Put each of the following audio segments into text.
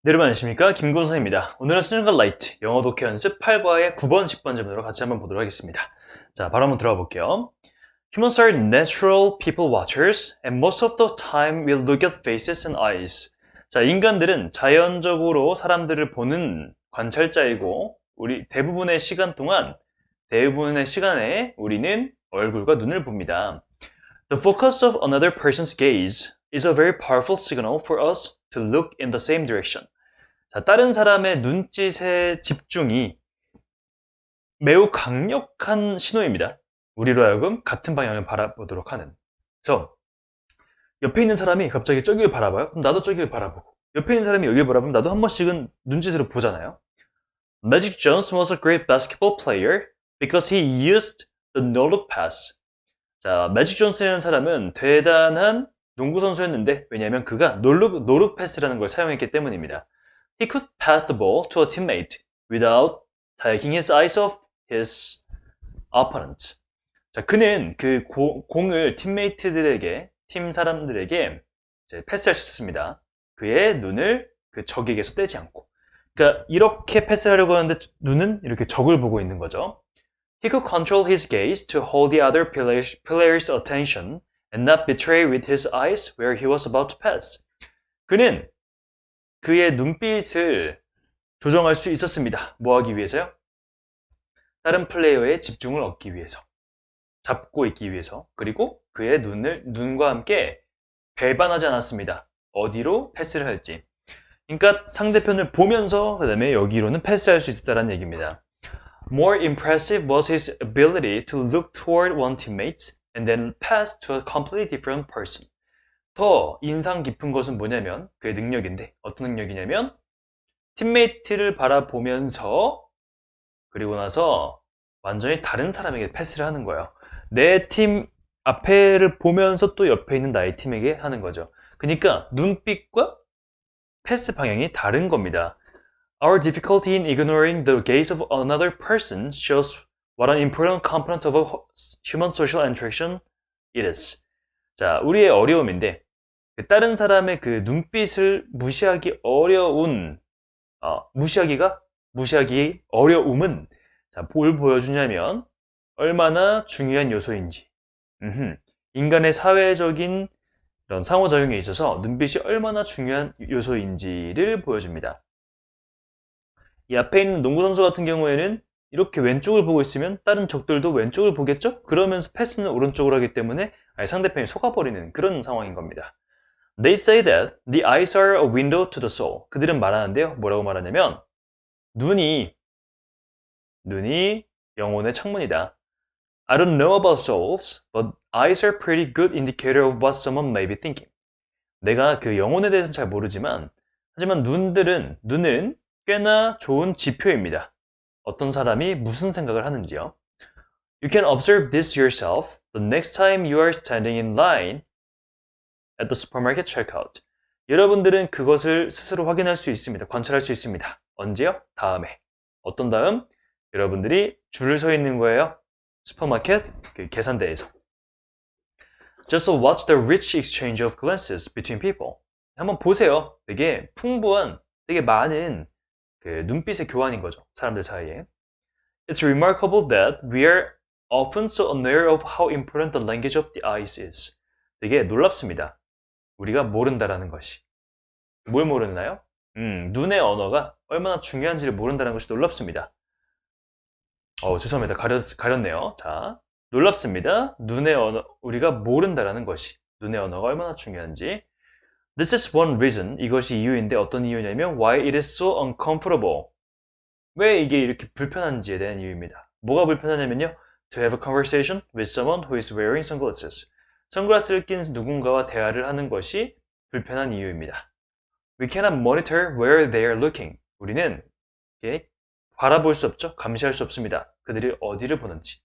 네, 여러분 안녕하십니까? 김곤선입니다. 오늘은 수능과 라이트 영어 독해 연습 8과의 9번, 10번 질문으로 같이 한번 보도록 하겠습니다. 자, 바로 한번 들어가 볼게요. Humans are natural people watchers and most of the time we look at faces and eyes. 자, 인간들은 자연적으로 사람들을 보는 관찰자이고 우리 대부분의 시간에 우리는 얼굴과 눈을 봅니다. The focus of another person's gaze is a very powerful signal for us to look in the same direction. 자, 다른 사람의 눈짓의 집중이 매우 강력한 신호입니다. 우리로 하여금 같은 방향을 바라보도록 하는. 그래서 옆에 있는 사람이 갑자기 저기를 바라봐요. 그럼 나도 저기를 바라보고. 옆에 있는 사람이 여기를 바라보면 나도 한 번씩은 눈짓으로 보잖아요. Magic Johnson was a great basketball player because he used the no-look pass. 자, 매직 존슨이라는 사람은 대단한 농구 선수였는데 왜냐하면 그가 노룩 패스라는 걸 사용했기 때문입니다. He could pass the ball to a teammate without taking his eyes off his opponent. 자, 그는 그 공을 팀 사람들에게 이제 패스할 수 있었습니다. 그의 눈을 그 적에게서 떼지 않고. 그러니까 이렇게 패스하려고 하는데 눈은 이렇게 적을 보고 있는 거죠. He could control his gaze to hold the other player's attention and not betray with his eyes where he was about to pass. 그는 그의 눈빛을 조정할 수 있었습니다. 뭐 하기 위해서요? 다른 플레이어의 집중을 얻기 위해서. 잡고 있기 위해서. 그리고 그의 눈과 함께 배반하지 않았습니다. 어디로 패스를 할지. 그러니까 상대편을 보면서 그 다음에 여기로는 패스할 수 있었다는 얘기입니다. More impressive was his ability to look toward one teammate and then pass to a completely different person. 더 인상 깊은 것은 뭐냐면 그의 능력인데 어떤 능력이냐면 팀메이트를 바라보면서 그리고 나서 완전히 다른 사람에게 패스를 하는 거예요. 내 팀 앞에를 보면서 또 옆에 있는 나의 팀에게 하는 거죠. 그러니까 눈빛과 패스 방향이 다른 겁니다. Our difficulty in ignoring the gaze of another person shows what an important component of a human social interaction it is. 자, 우리의 어려움인데 다른 사람의 그 눈빛을 무시하기 어려움은 자, 뭘 보여주냐면 얼마나 중요한 요소인지 인간의 사회적인 이런 상호작용에 있어서 눈빛이 얼마나 중요한 요소인지를 보여줍니다. 이 앞에 있는 농구 선수 같은 경우에는 이렇게 왼쪽을 보고 있으면 다른 적들도 왼쪽을 보겠죠? 그러면서 패스는 오른쪽으로 하기 때문에 상대편이 속아버리는 그런 상황인 겁니다. They say that the eyes are a window to the soul. 그들은 말하는데요. 뭐라고 말하냐면 눈이 영혼의 창문이다. I don't know about souls, but eyes are a pretty good indicator of what someone may be thinking. 내가 그 영혼에 대해서는 잘 모르지만 하지만 눈은 꽤나 좋은 지표입니다. 어떤 사람이 무슨 생각을 하는지요. You can observe this yourself the next time you are standing in line at the supermarket checkout. 여러분들은 그것을 스스로 확인할 수 있습니다. 관찰할 수 있습니다. 언제요? 다음에. 어떤 다음? 여러분들이 줄을 서 있는 거예요. 슈퍼마켓 그 계산대에서. Just watch the rich exchange of glances between people. 한번 보세요. 되게 풍부한, 되게 많은 그 눈빛의 교환인 거죠. 사람들 사이에. It's remarkable that we are often so unaware of how important the language of the eyes is. 되게 놀랍습니다. 우리가 모른다라는 것이. 뭘 모르나요? 눈의 언어가 얼마나 중요한지를 모른다는 것이 놀랍습니다. 죄송합니다. 가렸네요. 자, 놀랍습니다. 눈의 언어, 우리가 모른다라는 것이. 눈의 언어가 얼마나 중요한지. This is one reason. 이것이 이유인데 어떤 이유냐면 why it is so uncomfortable. 왜 이게 이렇게 불편한지에 대한 이유입니다. 뭐가 불편하냐면요. To have a conversation with someone who is wearing sunglasses. 선글라스를 낀 누군가와 대화를 하는 것이 불편한 이유입니다. We cannot monitor where they are looking. 우리는 이렇게 바라볼 수 없죠. 감시할 수 없습니다. 그들이 어디를 보는지.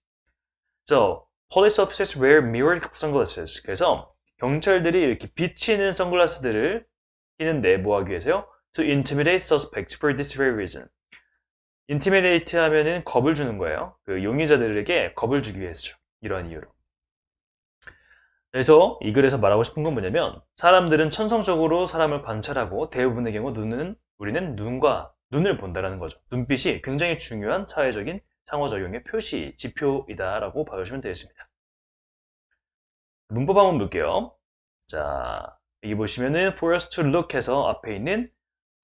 So, police officers wear mirrored sunglasses. 그래서 경찰들이 이렇게 비치는 선글라스들을 끼는데 뭐 하기 위해서요? To intimidate suspects for this very reason. intimidate 하면은 겁을 주는 거예요. 그 용의자들에게 겁을 주기 위해서죠. 이러한 이유로. 그래서 이 글에서 말하고 싶은 건 뭐냐면 사람들은 천성적으로 사람을 관찰하고 대부분의 경우 눈은 우리는 눈을 본다라는 거죠. 눈빛이 굉장히 중요한 사회적인 상호작용의 표시, 지표이다라고 봐주시면 되겠습니다. 문법 한번 볼게요. 자, 여기 보시면은 for us to look 해서 앞에 있는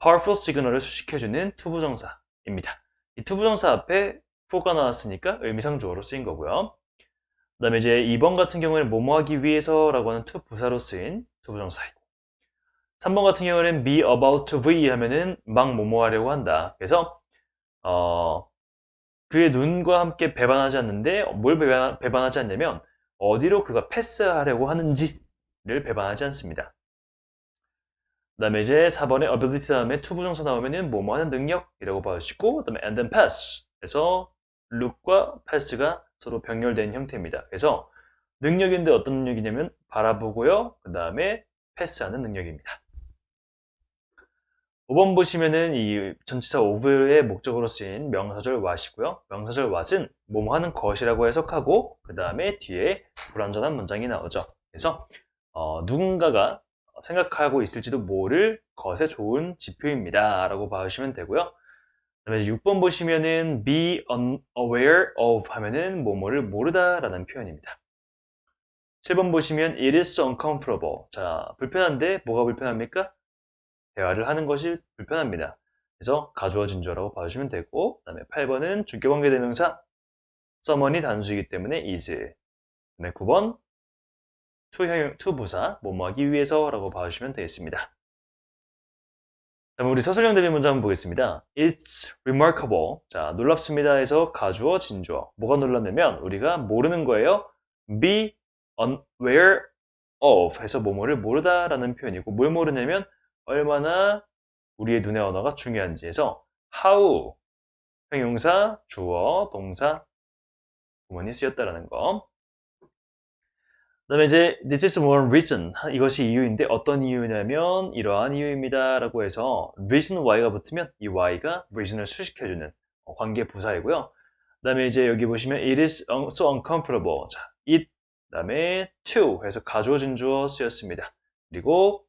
powerful signal을 수식해주는 투부정사입니다. 이 투부정사 앞에 for가 나왔으니까 의미상주어로 쓰인 거고요. 그 다음에 이제 2번 같은 경우에는 뭐뭐 하기 위해서라고 하는 투부사로 쓰인 투부정사이고 3번 같은 경우에는 be about to be 하면은 막 뭐뭐 하려고 한다. 그래서 그의 눈과 함께 배반하지 않는데 뭘 배반하지 않냐면 어디로 그가 패스하려고 하는지를 배반하지 않습니다. 그 다음에 이제 4번에 ability 다음에 투부정사 나오면은 뭐뭐 하는 능력이라고 봐주시고 그 다음에 and then pass 그래서 look과 pass가 서로 병렬된 형태입니다. 그래서 능력인데 어떤 능력이냐면 바라보고요. 그 다음에 패스하는 능력입니다. 5번 보시면은 이 전치사 of의 목적으로 쓰인 명사절 what이고요. 명사절 what은 뭐뭐 하는 것이라고 해석하고 그 다음에 뒤에 불완전한 문장이 나오죠. 그래서 누군가가 생각하고 있을지도 모를 것의 좋은 지표입니다. 라고 봐주시면 되고요. 그 다음에 6번 보시면은 be unaware of 하면은 뭐뭐를 모르다 라는 표현입니다. 7번 보시면 it is uncomfortable. 자, 불편한데 뭐가 불편합니까? 대화를 하는 것이 불편합니다. 그래서 가주어진 주어라고 봐주시면 되고 그 다음에 8번은 주격관계대명사 someone이 단수이기 때문에 is 그 다음에 9번 to 부사 뭐뭐 하기 위해서 라고 봐주시면 되겠습니다. 다음 우리 서술형 대비 문제 한번 보겠습니다. It's remarkable. 자, 놀랍습니다 해서 가주어, 진주어. 뭐가 놀랍냐면 우리가 모르는 거예요. Be unaware of 해서 뭐뭐를 모르다 라는 표현이고 뭘 모르냐면 얼마나 우리의 눈의 언어가 중요한지 해서 how 형용사, 주어, 동사 구문이 쓰였다라는 거. 그 다음에 이제 this is one reason 이것이 이유인데 어떤 이유냐면 이러한 이유입니다 라고 해서 reason why가 붙으면 이 why가 reason을 수식해주는 관계 부사이고요. 그 다음에 이제 여기 보시면 it is so uncomfortable 자, it 그 다음에 to 해서 가주어진 주어 쓰였습니다. 그리고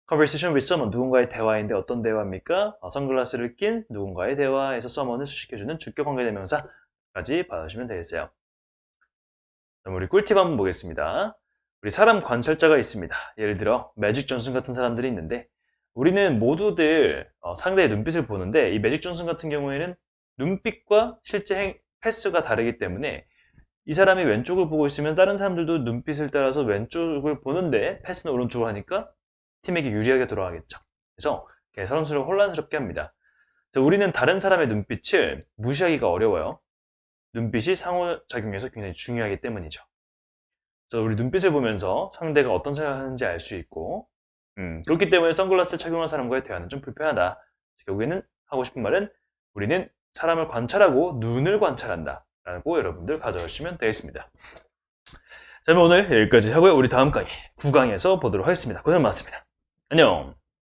conversation with someone 누군가의 대화인데 어떤 대화입니까? 선글라스를 낀 누군가의 대화에서 someone을 수식해주는 주격관계대명사까지 봐주시면 되겠어요. 그럼 우리 꿀팁 한번 보겠습니다. 우리 사람 관찰자가 있습니다. 예를 들어 매직 존슨 같은 사람들이 있는데 우리는 모두들 상대의 눈빛을 보는데 이 매직 존슨 같은 경우에는 눈빛과 실제 패스가 다르기 때문에 이 사람이 왼쪽을 보고 있으면 다른 사람들도 눈빛을 따라서 왼쪽을 보는데 패스는 오른쪽을 하니까 팀에게 유리하게 돌아가겠죠. 그래서 선수를 혼란스럽게 합니다. 그래서 우리는 다른 사람의 눈빛을 무시하기가 어려워요. 눈빛이 상호작용에서 굉장히 중요하기 때문이죠. 그래서 우리 눈빛을 보면서 상대가 어떤 생각을 하는지 알 수 있고 그렇기 때문에 선글라스를 착용한 사람과의 대화는 좀 불편하다. 결국에는 하고 싶은 말은 우리는 사람을 관찰하고 눈을 관찰한다 라고 여러분들 가져오시면 되겠습니다. 자, 그럼 오늘 여기까지 하고요. 우리 다음 강의 9강에서 보도록 하겠습니다. 고생 많았습니다. 안녕.